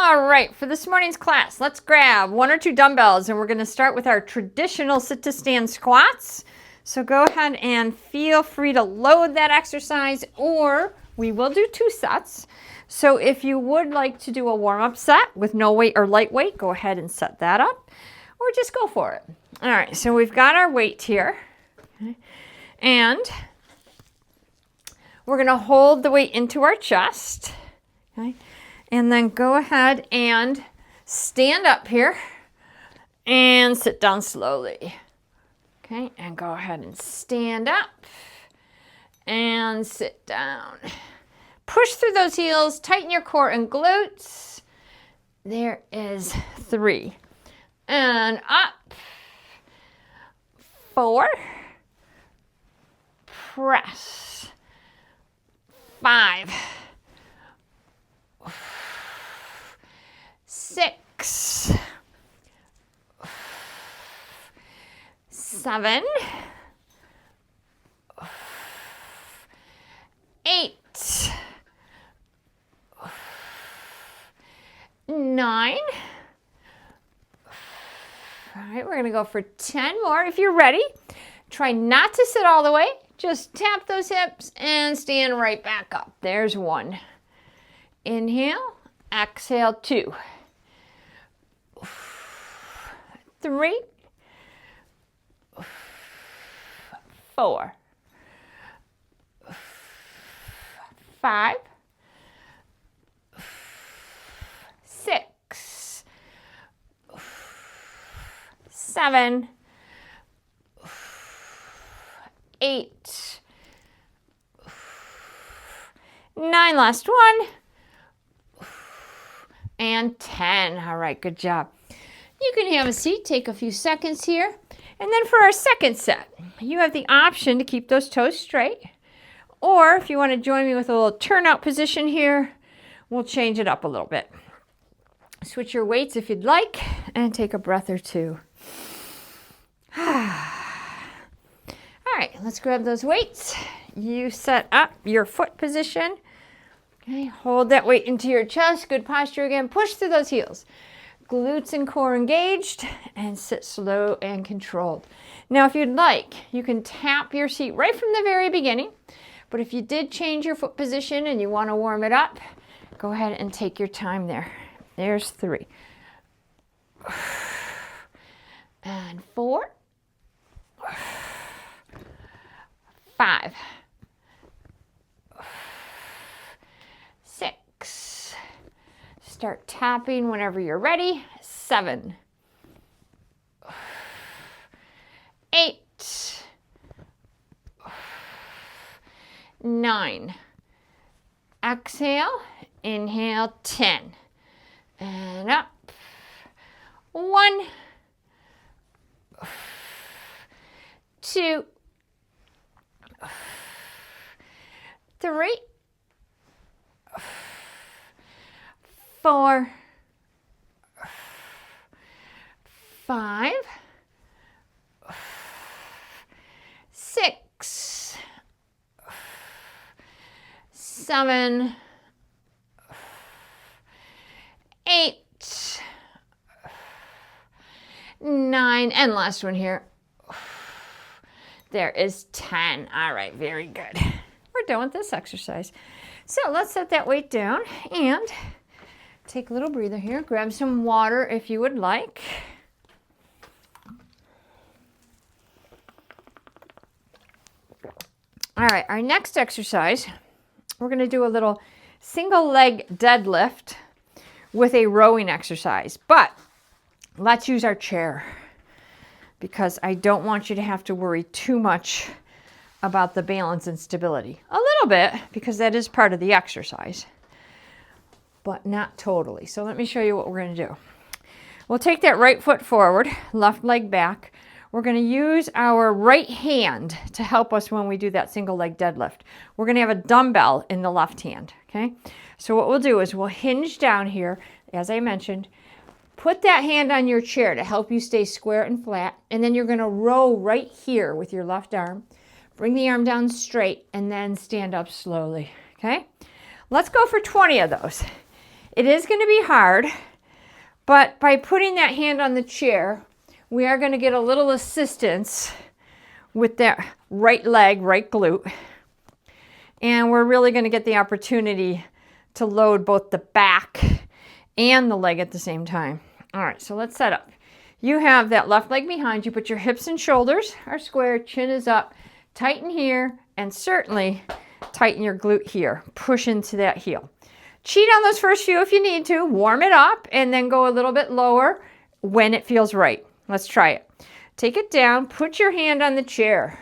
All right, for this morning's class, let's grab 1 or 2 dumbbells and we're going to start with our traditional sit to stand squats. So go ahead and feel free to load that exercise, or we will do 2 sets. So if you would like to do a warm-up set with no weight or lightweight, go ahead and set that up, or just go for it. All right, so we've got our weight here, okay, and we're going to hold the weight into our chest, okay? And then go ahead and stand up here and sit down slowly. Okay, and go ahead and stand up and sit down. Push through those heels, tighten your core and glutes. There is 3. And up. 4. Press. 5. 6, 7, 8, 9. All right, we're going to go for 10 more. If you're ready, try not to sit all the way. Just tap those hips and stand right back up. There's 1. Inhale, exhale, 2. 3, 4, 5, 6, 7, 8, 9, last 1, and 10. All right, good job. You can have a seat, take a few seconds here. And then for our second set, you have the option to keep those toes straight. Or if you want to join me with a little turnout position here, we'll change it up a little bit. Switch your weights if you'd like, and take a breath or 2. All right, let's grab those weights. You set up your foot position. Okay, hold that weight into your chest. Good posture again. Push through those heels. Glutes and core engaged, and sit slow and controlled. Now, if you'd like, you can tap your seat right from the very beginning. But if you did change your foot position and you want to warm it up, go ahead and take your time there. There's 3. And 4. 5. 6. Start tapping whenever you're ready. 7. 8. 9. Exhale. Inhale. 10. And up. 1. 2. 3. 4. 5. 6. 7. 8. 9. And last one here. There is 10. All right, very good. We're done with this exercise. So let's set that weight down and take a little breather here. Grab some water if you would like. All right, our next exercise, we're going to do a little single leg deadlift with a rowing exercise. But let's use our chair because I don't want you to have to worry too much about the balance and stability. A little bit, because that is part of the exercise, but not totally. So let me show you what we're going to do. We'll take that right foot forward, left leg back. We're going to use our right hand to help us when we do that single leg deadlift. We're going to have a dumbbell in the left hand, okay? So what we'll do is we'll hinge down here, as I mentioned. Put that hand on your chair to help you stay square and flat, and then you're going to row right here with your left arm. Bring the arm down straight and then stand up slowly, okay? Let's go for 20 of those. It is going to be hard, but by putting that hand on the chair, we are going to get a little assistance with that right leg, right glute. And we're really going to get the opportunity to load both the back and the leg at the same time. All right, so let's set up. You have that left leg behind you, but your hips and shoulders are square, chin is up, tighten here, and certainly tighten your glute here. Push into that heel. Cheat on those first few if you need to, warm it up, and then go a little bit lower when it feels right. Let's try it. Take it down, put your hand on the chair.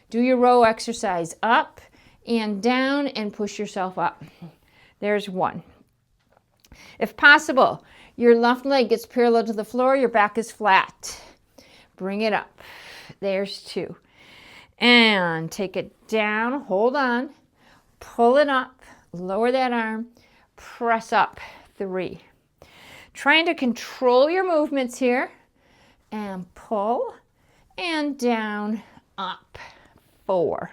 Do your row exercise up and down and push yourself up. There's one. If possible, your left leg gets parallel to the floor, your back is flat. Bring it up. There's two. And take it down, hold on, pull it up, lower that arm, press up, 3. Trying to control your movements here, and pull, and down, up, 4.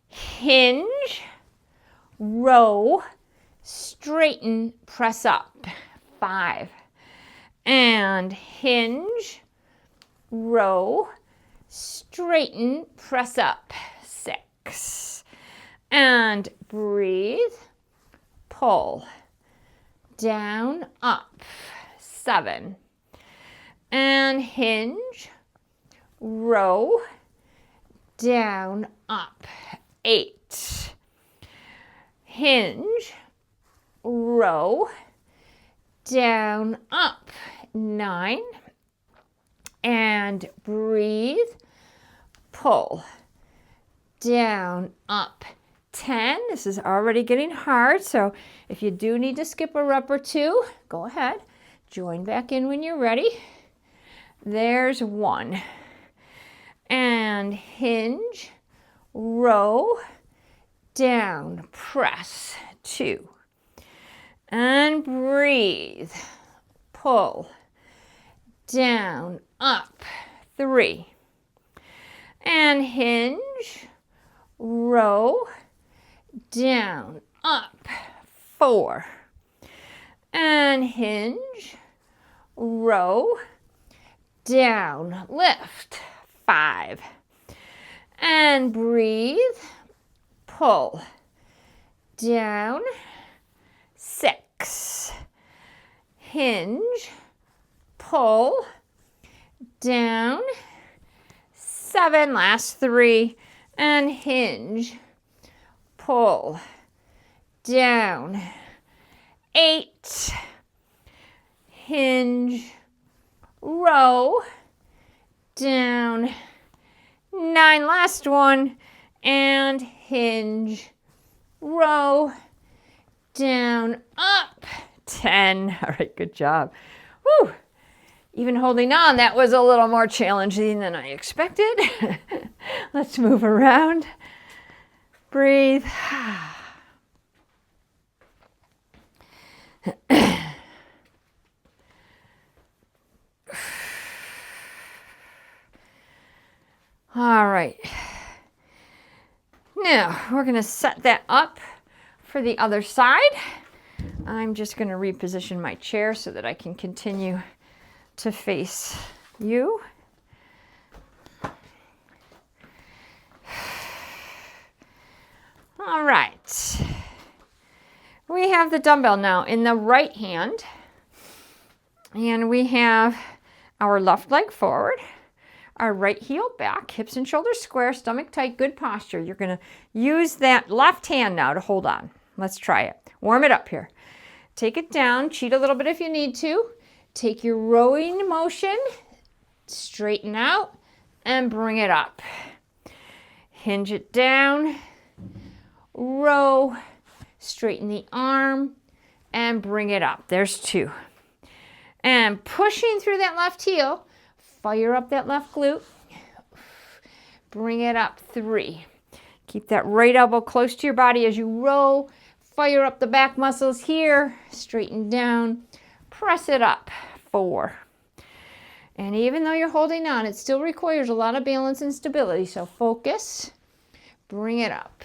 Hinge, row, straighten, press up, 5. And hinge, row, straighten, press up, 6. And breathe, pull, down, up, 7. And hinge, row, down, up, 8. Hinge, row, down, up, 9. And breathe, pull, down, up, 10. This is already getting hard, so if you do need to skip a rep or two, go ahead. Join back in when you're ready. There's 1. And hinge, row, down, press, 2. And breathe, pull, down, up, 3. And hinge, row, down, up, 4. And hinge, row, down, lift, 5. And breathe, pull, down, 6. Hinge, pull, down, 7. Last 3. And hinge, pull, down, 8. Hinge, row, down, 9. Last one. And hinge, row, down, up, 10. All right, good job. Woo! Even holding on, that was a little more challenging than I expected. Let's move around. Breathe. All right. Now, we're going to set that up for the other side. I'm just going to reposition my chair so that I can continue to face you. All right. We have the dumbbell now in the right hand, and we have our left leg forward, our right heel back, hips and shoulders square, stomach tight, good posture. You're going to use that left hand now to hold on. Let's try it. Warm it up here. Take it down, cheat a little bit if you need to. Take your rowing motion, straighten out, and bring it up. Hinge it down, row, straighten the arm, and bring it up. There's 2. And pushing through that left heel, fire up that left glute, bring it up, 3. Keep that right elbow close to your body as you row, fire up the back muscles here, straighten down, press it up, 4. And even though you're holding on, it still requires a lot of balance and stability. So focus, bring it up,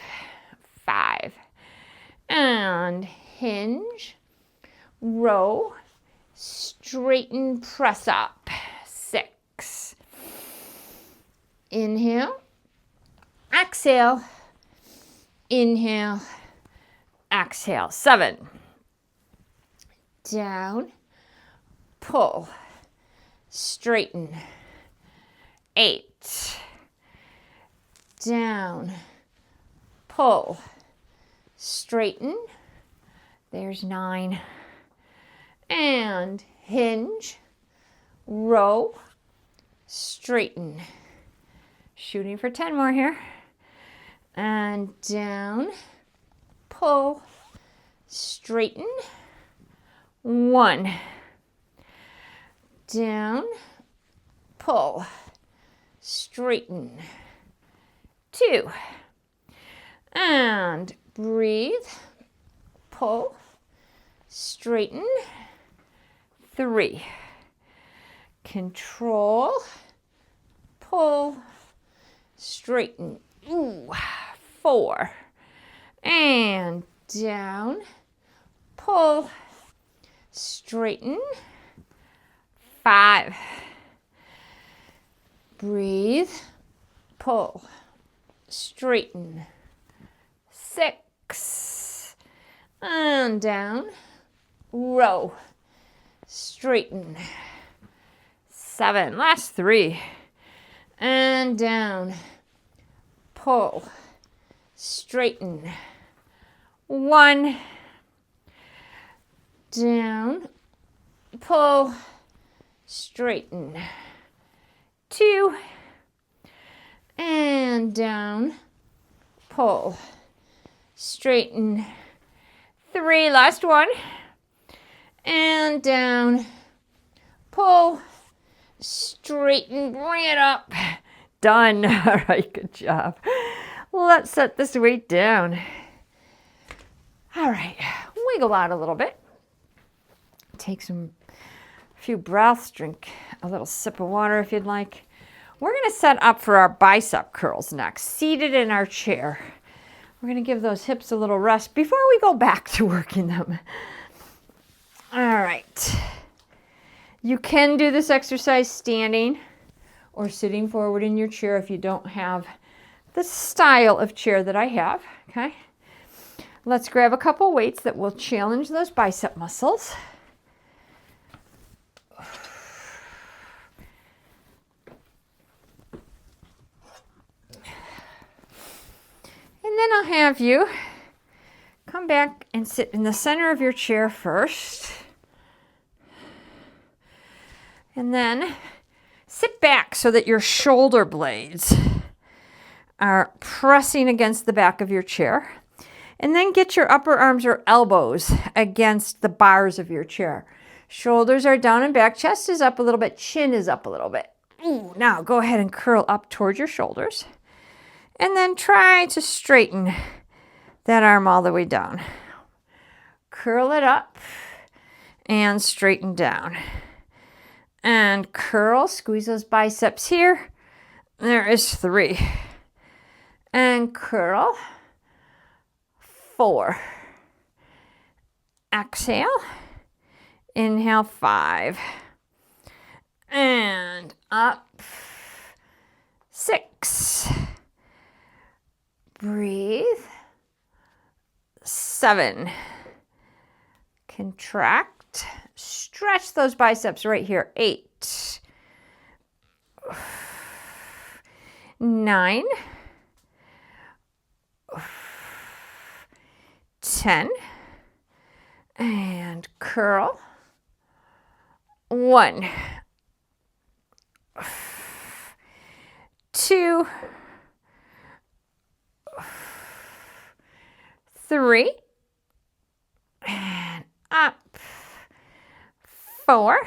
5. And hinge, row, straighten, press up. 6. Inhale, exhale, inhale, exhale. 7. Down, pull, straighten. 8. Down, pull, straighten. There's 9. And hinge, row, straighten. Shooting for 10 more here. And down, pull, straighten. 1. Down, pull, straighten. 2. And breathe, pull, straighten. 3. Control, pull, straighten. 4. And down, pull, straighten. 5. Breathe, pull, straighten. 6. And down, row, straighten. 7. Last 3. And down, pull, straighten. 1. Down, pull, straighten. 2. And down, pull, straighten. 3. Last 1. And down, pull, straighten, bring it up. Done. All right, good job. Let's set this weight down. All right, wiggle out a little bit. Take a few breaths, drink a little sip of water if you'd like. We're going to set up for our bicep curls next, seated in our chair. We're going to give those hips a little rest before we go back to working them. All right. You can do this exercise standing or sitting forward in your chair if you don't have the style of chair that I have, okay? Let's grab a couple weights that will challenge those bicep muscles. And then I'll have you come back and sit in the center of your chair first. And then sit back so that your shoulder blades are pressing against the back of your chair. And then get your upper arms or elbows against the bars of your chair. Shoulders are down and back, chest is up a little bit, chin is up a little bit. Ooh, now go ahead and curl up towards your shoulders. And then try to straighten that arm all the way down. Curl it up and straighten down. And curl, squeeze those biceps here. There is 3. And curl. 4. Exhale. Inhale, 5. And up. 6. Breathe. 7. Contract. Stretch those biceps right here. 8. 9. 10. And curl. 1. 2. 3. And up. 4.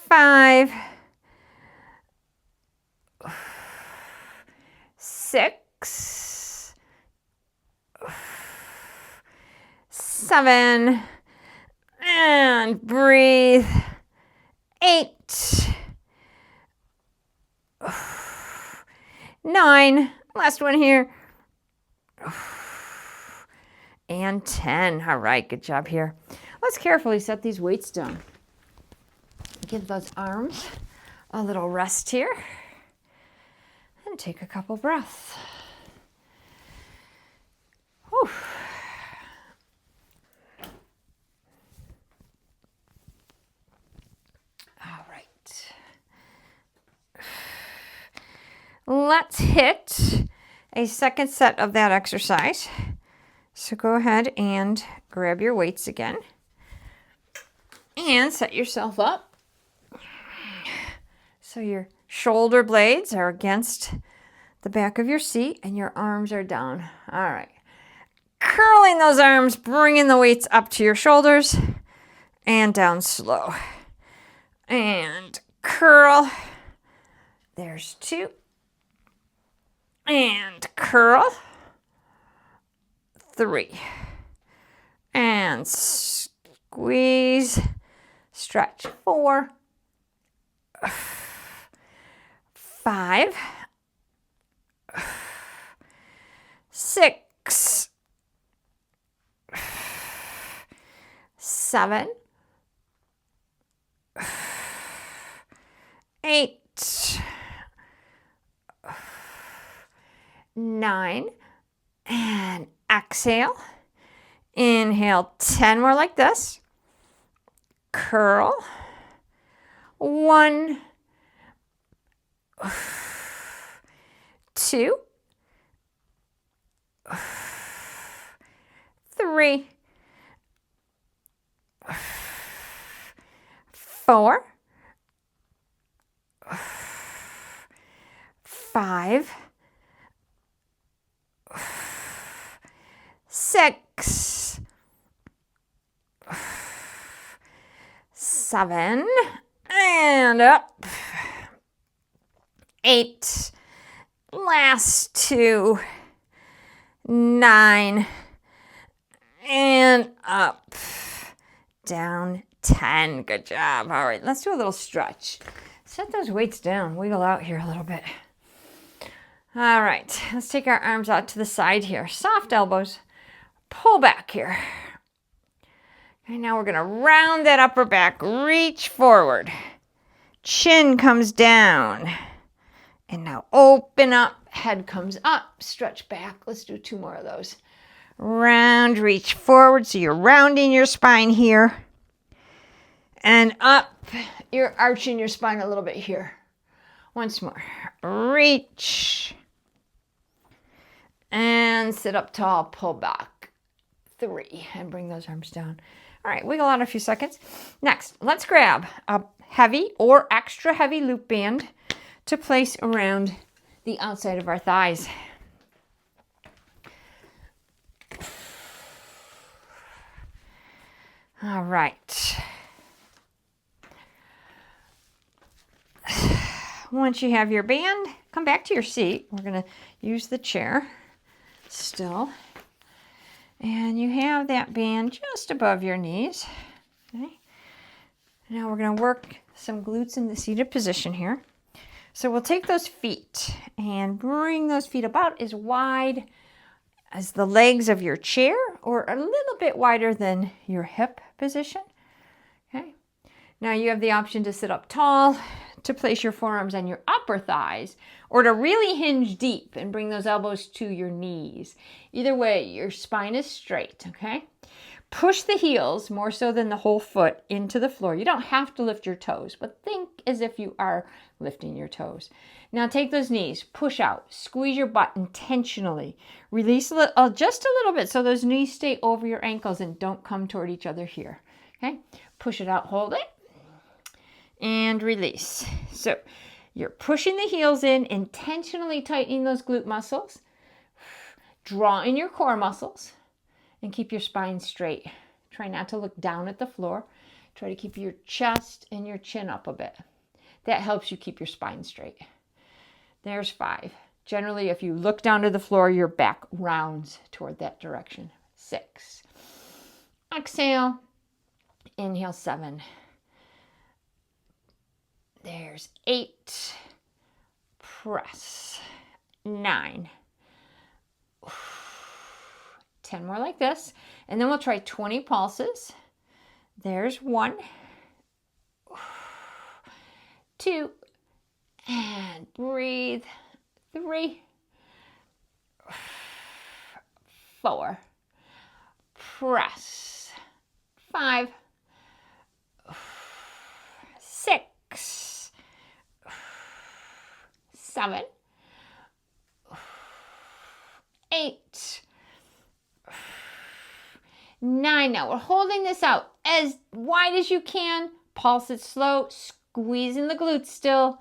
5. 6. 7. And breathe. 8. 9. Last one here. and 10. All right, good job here. Let's carefully set these weights down. Give those arms a little rest here. And take a couple breaths. Whew. All right. Let's hit a second set of that exercise. So go ahead and grab your weights again and set yourself up. So your shoulder blades are against the back of your seat and your arms are down. All right. Curling those arms, bringing the weights up to your shoulders and down slow. And curl. There's 2. And curl. 3. And squeeze. Stretch. 4. 5. 6. 7. 8. 9. And exhale. Inhale 10 more like this. Curl. 1. 2. 3. 4. 5. 6. 7. And up. 8. Last 2. 9. And up. Down 10. Good job. All right, let's do a little stretch. Set those weights down. Wiggle out here a little bit. All right, let's take our arms out to the side here. Soft elbows. Pull back here. And now we're going to round that upper back. Reach forward. Chin comes down. And now open up. Head comes up. Stretch back. Let's do 2 more of those. Round, reach forward. So you're rounding your spine here. And up. You're arching your spine a little bit here. Once more. Reach. And sit up tall. Pull back. 3. And bring those arms down. All right, wiggle out a few seconds. Next, let's grab a heavy or extra heavy loop band to place around the outside of our thighs. All right. Once you have your band, come back to your seat. We're going to use the chair still. And you have that band just above your knees. Okay. Now we're going to work some glutes in the seated position here. So we'll take those feet and bring those feet about as wide as the legs of your chair or a little bit wider than your hip position. Okay. Now you have the option to sit up tall, to place your forearms on your upper thighs, or to really hinge deep and bring those elbows to your knees. Either way, your spine is straight, okay? Push the heels, more so than the whole foot, into the floor. You don't have to lift your toes, but think as if you are lifting your toes. Now take those knees, push out, squeeze your butt intentionally. Release just a little bit so those knees stay over your ankles and don't come toward each other here, okay? Push it out, hold it. And release. So you're pushing the heels in, intentionally tightening those glute muscles, draw in your core muscles, and keep your spine straight. Try not to look down at the floor. Try to keep your chest and your chin up a bit. That helps you keep your spine straight. There's 5. Generally, if you look down to the floor, your back rounds toward that direction. 6. Exhale. Inhale, 7. There's 8. Press. 9. 10 more like this. And then we'll try 20 pulses. There's 1, 2, and breathe. 3, 4, press. 5, 6, 7, 8, 9. Now we're holding this out as wide as you can. Pulse it slow, squeezing the glutes still.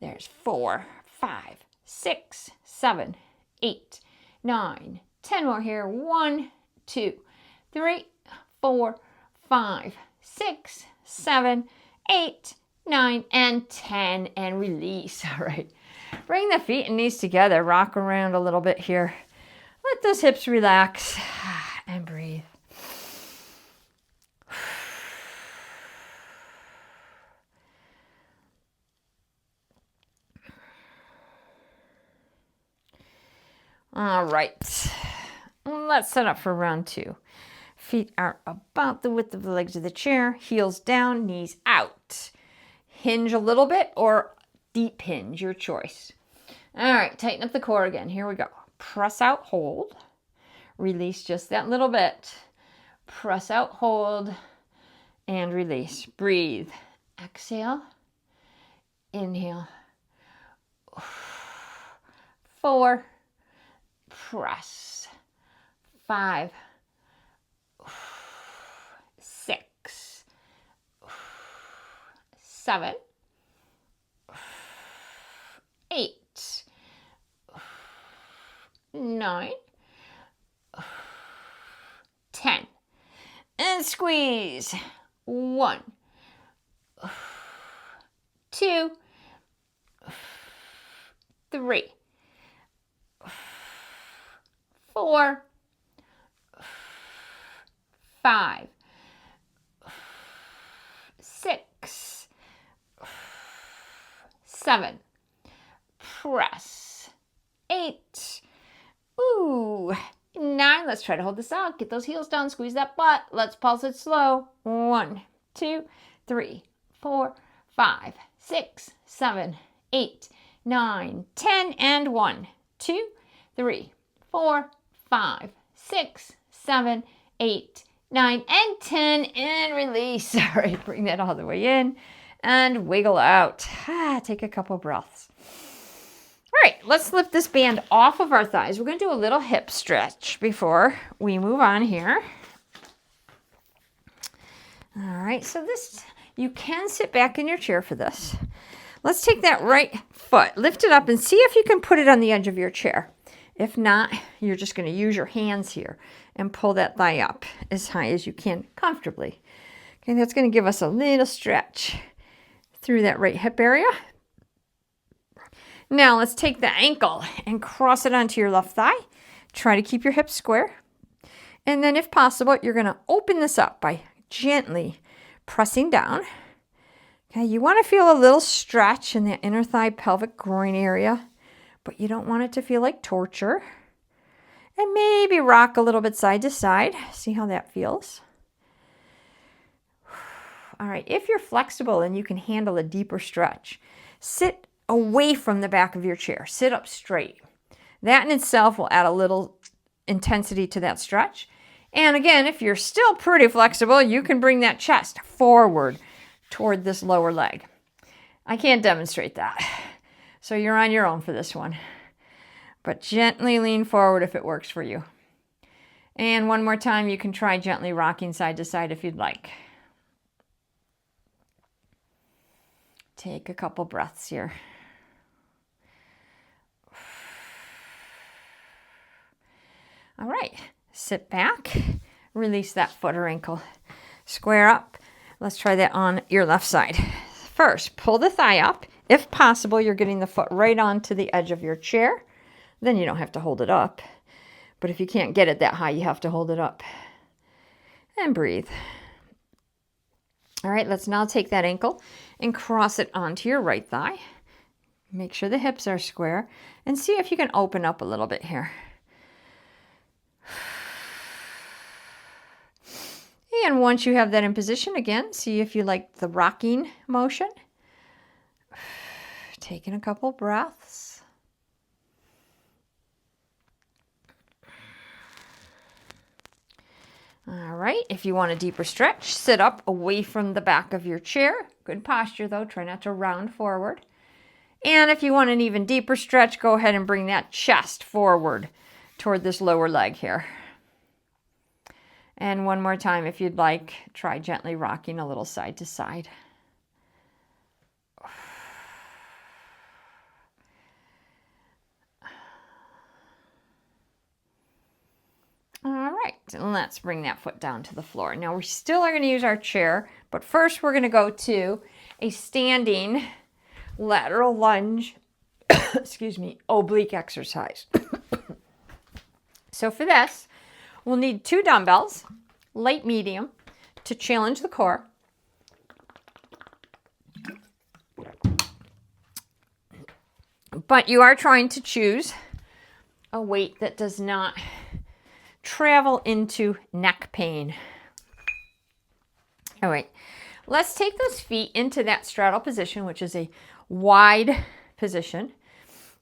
There's 4, 5, 6, 7, 8, 9, 10 more here. 1, 2, 3, 4, 5, 6, 7, 8, 9, and 10, and release. All right. Bring the feet and knees together. Rock around a little bit here. Let those hips relax and breathe. All right, let's set up for round 2. Feet are about the width of the legs of the chair, heels down, knees out. Hinge a little bit or deep hinge, your choice. All right, tighten up the core again. Here we go. Press out, hold. Release just that little bit. Press out, hold, and release. Breathe. Exhale. Inhale. 4. Press. 5, 6, 7, 8, 9, 10. And squeeze. 1, 2, 3, 4, 5, 6, 7, press. 8, 9. Let's try to hold this out. Get those heels down, squeeze that butt. Let's pulse it slow. 1, 2, 3, 4, 5, 6, 7, 8, 9, 10, and 1, 2, 3, 4, 5, 6, 7, 8, 9, and 10, and release. All right, bring that all the way in and wiggle out. Take a couple breaths. All right, let's lift this band off of our thighs. We're going to do a little hip stretch before we move on here. All right, so this, you can sit back in your chair for this. Let's take that right foot, lift it up, and see if you can put it on the edge of your chair. If not, you're just going to use your hands here and pull that thigh up as high as you can comfortably. Okay, that's going to give us a little stretch through that right hip area. Now let's take the ankle and cross it onto your left thigh. Try to keep your hips square. And then if possible, you're going to open this up by gently pressing down. Okay, you want to feel a little stretch in that inner thigh, pelvic, groin area, but you don't want it to feel like torture. And maybe rock a little bit side to side. See how that feels. All right, if you're flexible and you can handle a deeper stretch, sit away from the back of your chair. Sit up straight. That in itself will add a little intensity to that stretch. And again, if you're still pretty flexible, you can bring that chest forward toward this lower leg. I can't demonstrate that. So you're on your own for this one. But gently lean forward if it works for you. And one more time, you can try gently rocking side to side if you'd like. Take a couple breaths here. All right, sit back, release that foot or ankle. Square up. Let's try that on your left side. First, pull the thigh up. If possible, you're getting the foot right onto the edge of your chair. Then you don't have to hold it up. But if you can't get it that high, you have to hold it up. And breathe. All right, let's now take that ankle and cross it onto your right thigh. Make sure the hips are square and see if you can open up a little bit here. And once you have that in position, again, see if you like the rocking motion. Taking a couple breaths. All right, if you want a deeper stretch, sit up away from the back of your chair. Good posture though, try not to round forward. And if you want an even deeper stretch, go ahead and bring that chest forward toward this lower leg here. And one more time, if you'd like, try gently rocking a little side to side. All right, let's bring that foot down to the floor. Now we still are going to use our chair, but first we're going to go to a standing lateral lunge, excuse me, oblique exercise. So for this, we'll need 2 dumbbells, light medium, to challenge the core. But you are trying to choose a weight that does not travel into neck pain. All right, let's take those feet into that straddle position, which is a wide position.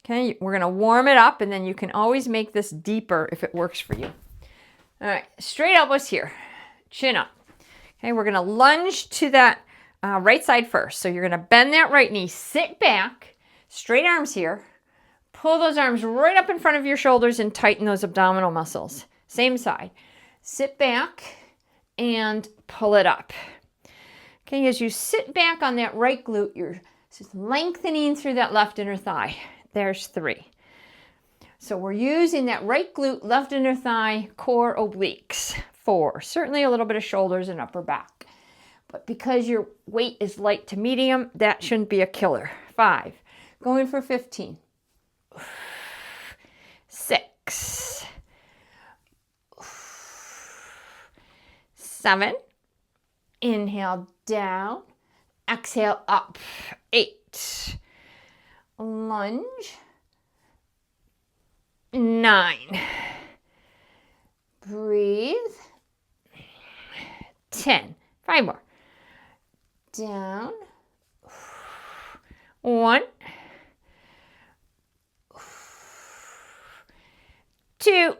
Okay, we're gonna warm it up, and then you can always make this deeper if it works for you. All right, straight elbows here, chin up. Okay, we're gonna lunge to that right side first. So you're gonna bend that right knee, sit back, straight arms here, pull those arms right up in front of your shoulders and tighten those abdominal muscles. Same side. Sit back and pull it up. Okay, as you sit back on that right glute, you're just lengthening through that left inner thigh. There's 3. So we're using that right glute, left inner thigh, core obliques. 4. Certainly a little bit of shoulders and upper back. But because your weight is light to medium, that shouldn't be a killer. 5. Going for 15. 6. 7. Inhale down. Exhale up. 8. Lunge. 9. Breathe. 10. 5 more. Down. 1. 2.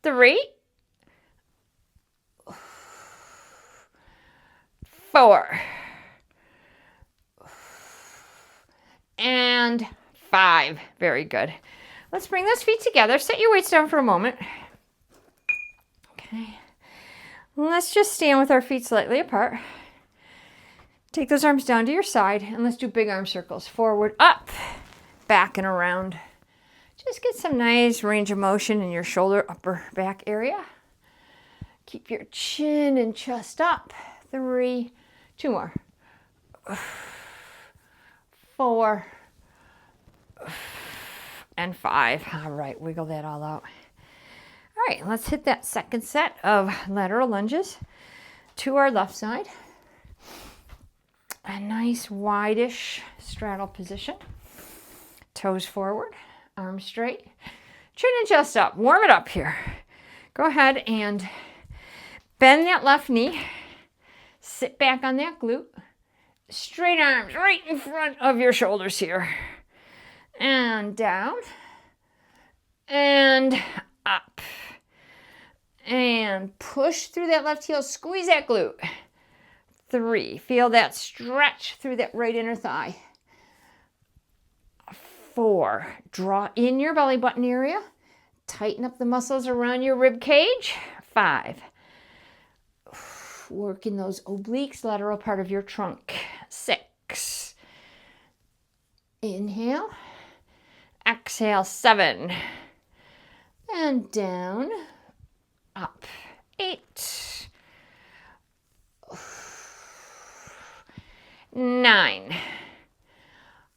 3. 4. And 5. Very good. Let's bring those feet together. Set your weights down for a moment. Okay. Let's just stand with our feet slightly apart. Take those arms down to your side, and let's do big arm circles. Forward, up, back, and around. Just get some nice range of motion in your shoulder, upper back area. Keep your chin and chest up. 3, 2 more. 4, and 5. All right, wiggle that all out. All right, let's hit that second set of lateral lunges to our left side. A nice wide-ish straddle position. Toes forward, arms straight. Chin and chest up. Warm it up here. Go ahead and bend that left knee. Sit back on that glute. Straight arms right in front of your shoulders here. And down. And up. And push through that left heel. Squeeze that glute. 3. Feel that stretch through that right inner thigh. 4. Draw in your belly button area. Tighten up the muscles around your rib cage. 5. Working those obliques, lateral part of your trunk. 6. Inhale. Exhale. 7. And down. Up. 8. 9.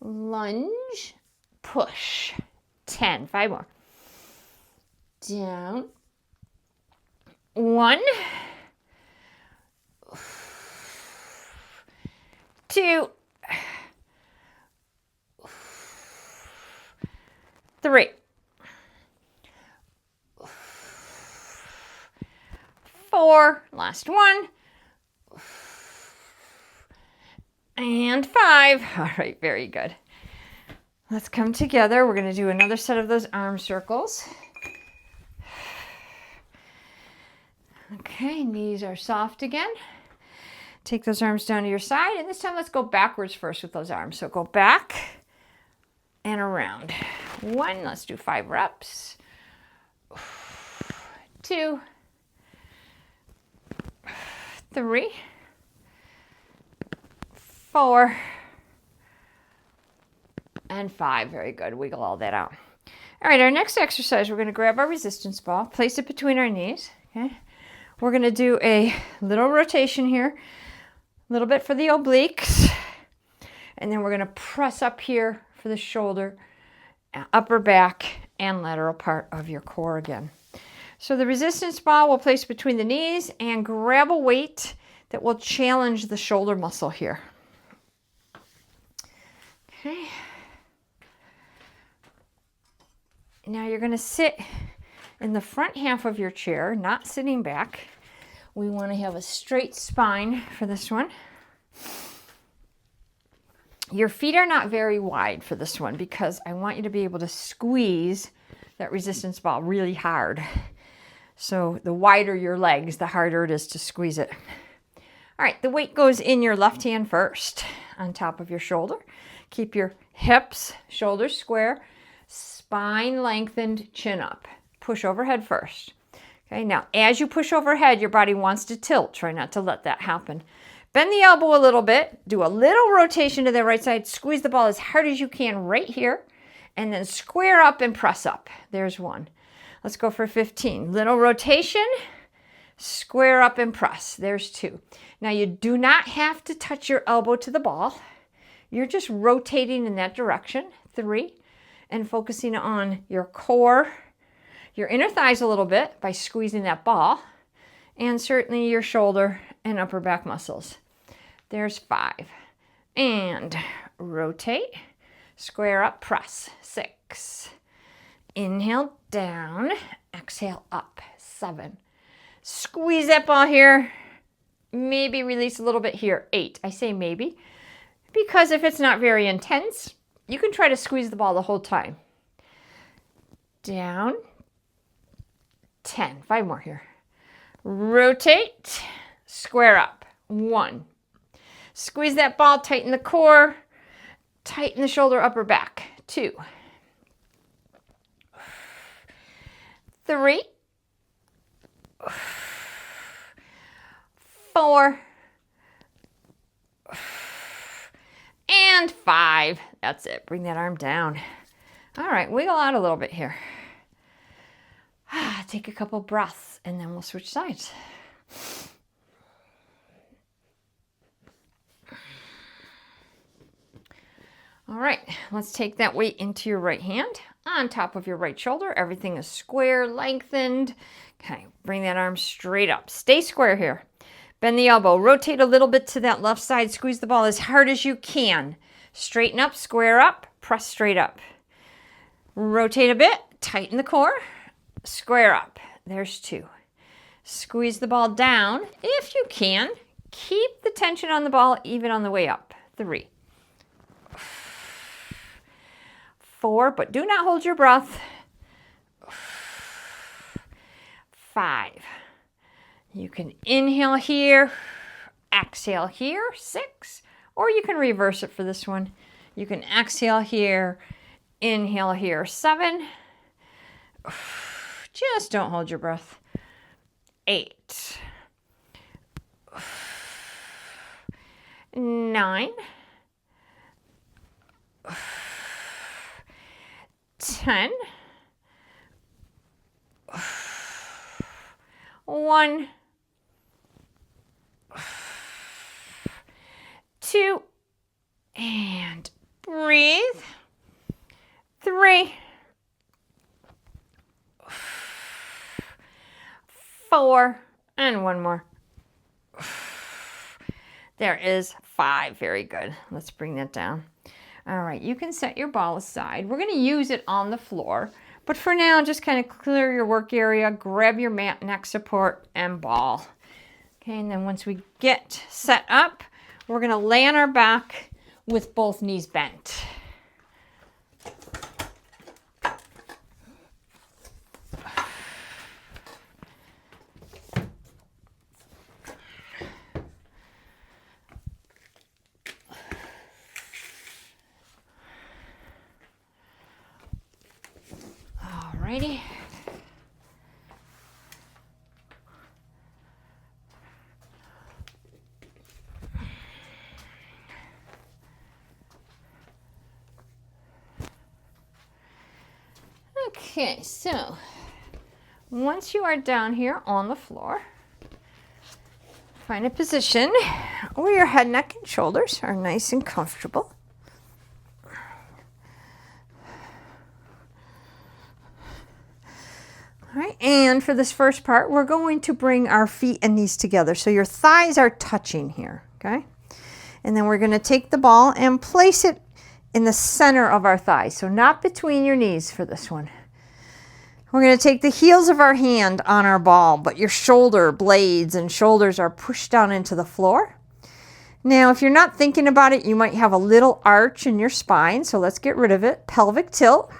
Lunge. Push. 10. 5 more. Down. 1. 2. 3. 4, last one, and 5. All right, very good. Let's come together. We're going to do another set of those arm circles. Okay, knees are soft again. Take those arms down to your side, and this time let's go backwards first with those arms. So go back and around. 1, let's do 5 reps. 2, 3, 4, and 5. Very good. Wiggle all that out. All right, our next exercise, we're going to grab our resistance ball, place it between our knees. Okay. We're going to do a little rotation here, a little bit for the obliques, and then we're going to press up here for the shoulder, upper back, and lateral part of your core again. So the resistance ball we'll place between the knees and grab a weight that will challenge the shoulder muscle here. Okay. Now you're going to sit in the front half of your chair, not sitting back. We want to have a straight spine for this one. Your feet are not very wide for this one because I want you to be able to squeeze that resistance ball really hard. So the wider your legs, the harder it is to squeeze it. All right, the weight goes in your left hand first on top of your shoulder. Keep your hips, shoulders square, spine lengthened, chin up. Push overhead first. Okay, now as you push overhead, your body wants to tilt. Try not to let that happen. Bend the elbow a little bit. Do a little rotation to the right side. Squeeze the ball as hard as you can right here. And then square up and press up. There's 1. Let's go for 15. Little rotation. Square up and press. There's 2. Now you do not have to touch your elbow to the ball. You're just rotating in that direction. 3. And focusing on your core, your inner thighs a little bit by squeezing that ball, and certainly your shoulder and upper back muscles. There's 5. And rotate, square up, press. 6. Inhale down, exhale up. 7. Squeeze that ball here. Maybe release a little bit here. 8. I say maybe because if it's not very intense, you can try to squeeze the ball the whole time. Down. 10. 5 more here. Rotate. Square up. 1. Squeeze that ball. Tighten the core. Tighten the shoulder, upper back. 2. 3. 4. And 5. That's it. Bring that arm down. All right, wiggle out a little bit here. Take a couple breaths and then we'll switch sides. All right, let's take that weight into your right hand on top of your right shoulder. Everything is square, lengthened. Okay, bring that arm straight up. Stay square here. Bend the elbow. Rotate a little bit to that left side. Squeeze the ball as hard as you can. Straighten up, square up, press straight up. Rotate a bit, tighten the core, square up. There's 2. Squeeze the ball down if you can. Keep the tension on the ball even on the way up. 3. 4, but do not hold your breath. 5. You can inhale here, exhale here. 6. Or you can reverse it for this one. You can exhale here, inhale here. 7. Just don't hold your breath. 8. 9. 10. 1. 2. And breathe. 3. 4. And 1 more. There is 5. Very good. Let's bring that down. All right, you can set your ball aside. We're going to use it on the floor, But for now, just kind of clear your work area, grab your mat, neck support, and ball. Okay, and then once we get set up, we're gonna lay on our back with both knees bent. Alrighty. Okay, so once you are down here on the floor, find a position where your head, neck, and shoulders are nice and comfortable. All right, and for this first part, we're going to bring our feet and knees together. So your thighs are touching here, okay? And then we're gonna take the ball and place it in the center of our thighs. So not between your knees for this one. We're gonna take the heels of our hand on our ball, but your shoulder blades and shoulders are pushed down into the floor. Now, if you're not thinking about it, you might have a little arch in your spine. So let's get rid of it. Pelvic tilt.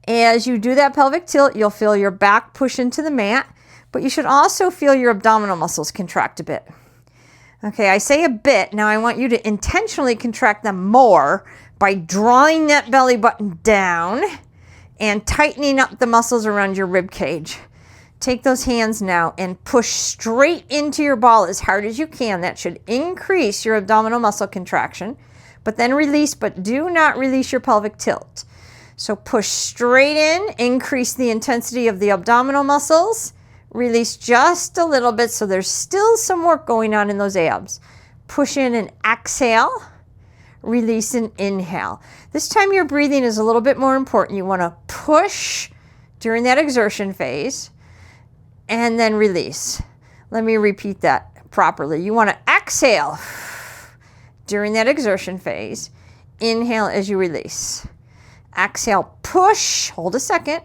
As you do that pelvic tilt, you'll feel your back push into the mat, but you should also feel your abdominal muscles contract a bit. Okay, I say a bit. Now I want you to intentionally contract them more by drawing that belly button down and tightening up the muscles around your rib cage. Take those hands now and push straight into your ball as hard as you can. That should increase your abdominal muscle contraction, but then release, but do not release your pelvic tilt. So push straight in, increase the intensity of the abdominal muscles, release just a little bit so there's still some work going on in those abs. Push in and exhale, release and inhale. This time your breathing is a little bit more important. You want to push during that exertion phase and then release. Let me repeat that properly. You want to exhale during that exertion phase, inhale as you release. Exhale, push, hold a second,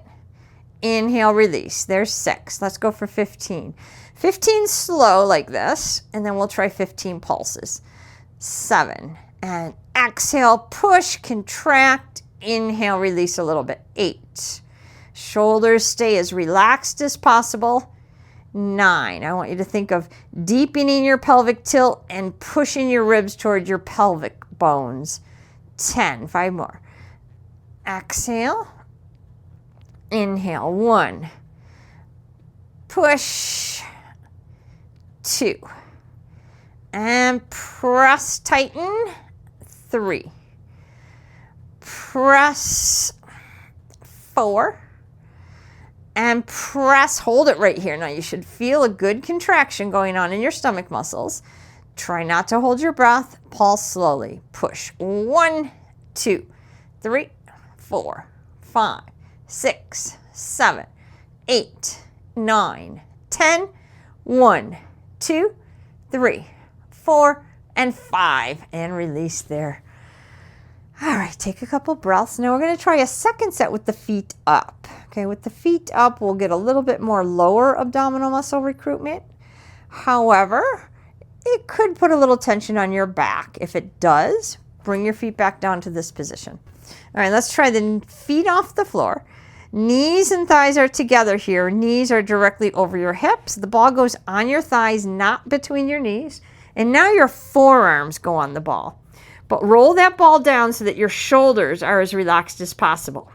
inhale, release. There's 6. Let's go for 15. 15 slow like this, and then we'll try 15 pulses. 7, and exhale, push, contract, inhale, release a little bit. 8. Shoulders stay as relaxed as possible. 9. I want you to think of deepening your pelvic tilt and pushing your ribs toward your pelvic bones. 10. 5 more. Exhale, inhale, 1, push, 2, and press, tighten, 3, press, 4, and press, hold it right here. Now you should feel a good contraction going on in your stomach muscles. Try not to hold your breath, pulse slowly, push, 1, 2, 3, 4, 5, 6, 7, 8, 9, 10, 1, 2, 3, 4, and 5, and release there. All right, take a couple breaths. Now we're going to try a second set with the feet up. Okay, with the feet up, we'll get a little bit more lower abdominal muscle recruitment. However, it could put a little tension on your back. If it does, bring your feet back down to this position. All right, let's try the feet off the floor. Knees and thighs are together here. Knees are directly over your hips. The ball goes on your thighs, not between your knees. And now your forearms go on the ball. But roll that ball down so that your shoulders are as relaxed as possible.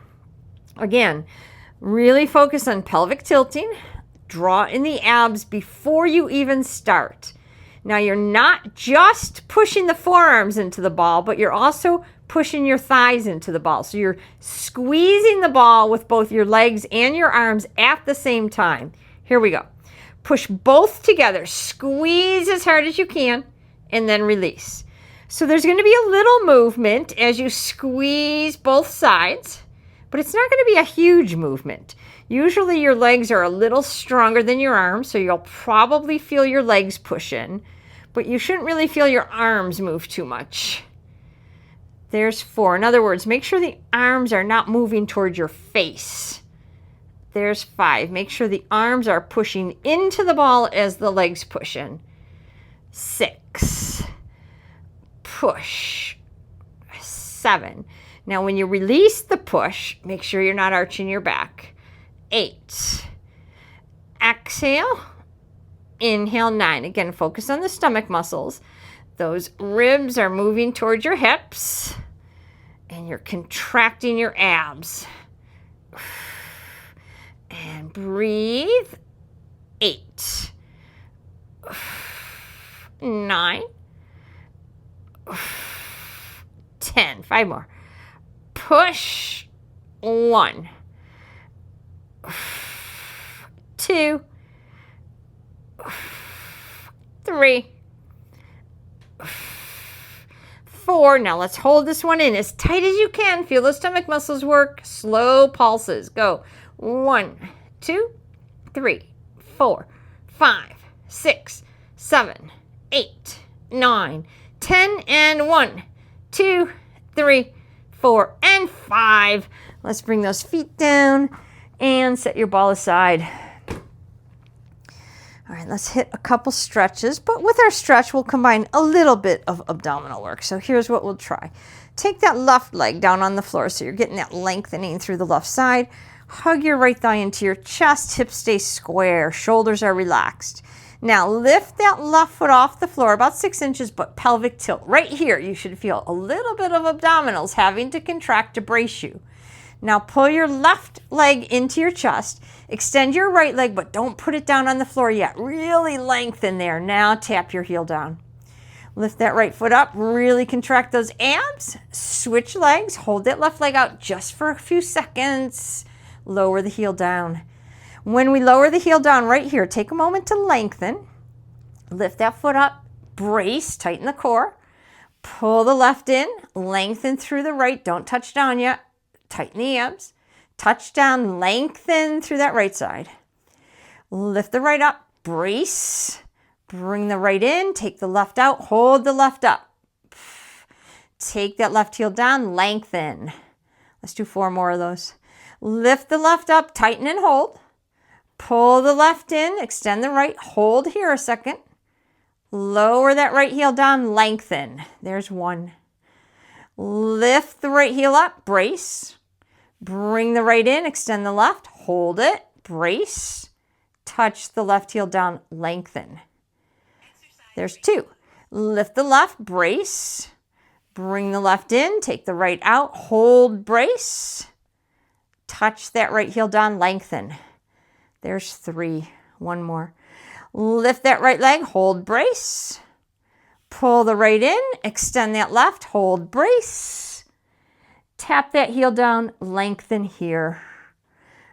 Again, really focus on pelvic tilting. Draw in the abs before you even start. Now you're not just pushing the forearms into the ball, but you're also pushing your thighs into the ball. So you're squeezing the ball with both your legs and your arms at the same time. Here we go. Push both together. Squeeze as hard as you can and then release. So there's going to be a little movement as you squeeze both sides, but it's not going to be a huge movement. Usually your legs are a little stronger than your arms, so you'll probably feel your legs push in, but you shouldn't really feel your arms move too much. There's 4. In other words, make sure the arms are not moving towards your face. There's 5. Make sure the arms are pushing into the ball as the legs push in. 6. Push. 7. Now when you release the push, make sure you're not arching your back. 8. Exhale. Inhale, 9. Again, focus on the stomach muscles. Those ribs are moving towards your hips, and you're contracting your abs. And breathe. 8. 9. 10. 5 more. Push. 1. 2. 3. 4. Now let's hold this one in as tight as you can. Feel the stomach muscles work. Slow pulses. Go. 1, 2, 3, 4, 5, 6, 7, 8, 9, 10, and 1, 2, 3, 4, and 5. Let's bring those feet down and set your ball aside. All right, let's hit a couple stretches, but with our stretch, we'll combine a little bit of abdominal work. So here's what we'll try. Take that left leg down on the floor so you're getting that lengthening through the left side. Hug your right thigh into your chest, hips stay square, shoulders are relaxed. Now lift that left foot off the floor about 6 inches, but pelvic tilt. Right here, you should feel a little bit of abdominals having to contract to brace you. Now pull your left leg into your chest, extend your right leg, but don't put it down on the floor yet. Really lengthen there. Now tap your heel down. Lift that right foot up, really contract those abs. Switch legs, hold that left leg out just for a few seconds. Lower the heel down. When we lower the heel down right here, take a moment to lengthen. Lift that foot up, brace, tighten the core. Pull the left in, lengthen through the right, don't touch down yet. Tighten the abs, touch down, lengthen through that right side. Lift the right up, brace, bring the right in, take the left out, hold the left up. Take that left heel down, lengthen. Let's do 4 more of those. Lift the left up, tighten and hold. Pull the left in, extend the right, hold here a second. Lower that right heel down, lengthen. There's 1. Lift the right heel up, brace. Bring the right in, extend the left, hold it, brace, touch the left heel down, lengthen. There's 2. Lift the left, brace, bring the left in, take the right out, hold, brace, touch that right heel down, lengthen. There's 3. 1 more. Lift that right leg, hold, brace, pull the right in, extend that left, hold, brace. Tap that heel down, lengthen here.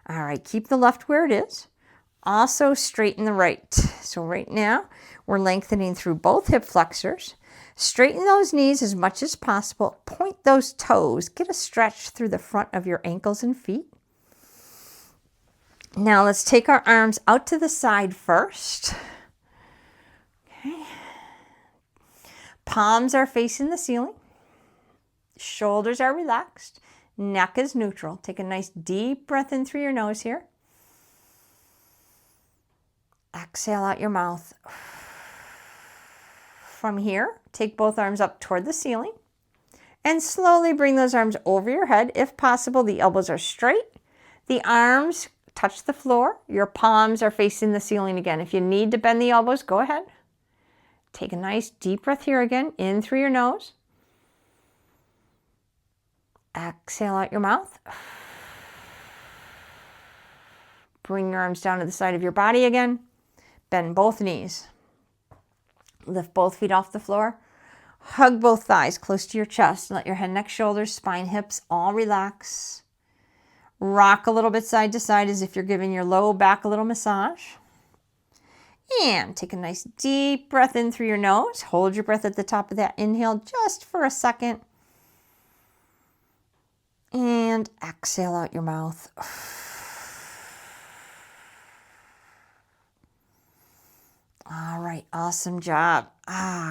All right, keep the left where it is. Also straighten the right. So right now, we're lengthening through both hip flexors. Straighten those knees as much as possible. Point those toes. Get a stretch through the front of your ankles and feet. Now let's take our arms out to the side first. Okay. Palms are facing the ceiling. Shoulders are relaxed. Neck is neutral. Take a nice deep breath in through your nose here. Exhale out your mouth. From here, take both arms up toward the ceiling and slowly bring those arms over your head. If possible, the elbows are straight. The arms touch the floor. Your palms are facing the ceiling again. If you need to bend the elbows, go ahead. Take a nice deep breath here again, in through your nose. Exhale out your mouth. Bring your arms down to the side of your body again. Bend both knees. Lift both feet off the floor. Hug both thighs close to your chest. Let your head, neck, shoulders, spine, hips all relax. Rock a little bit side to side as if you're giving your low back a little massage. And take a nice deep breath in through your nose. Hold your breath at the top of that inhale just for a second. And exhale out your mouth. All right, awesome job.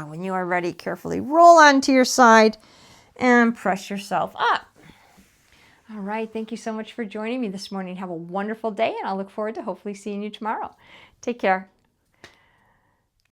When you are ready, carefully roll onto your side and press yourself up. All right, thank you so much for joining me this morning. Have a wonderful day, and I'll look forward to hopefully seeing you tomorrow. Take care.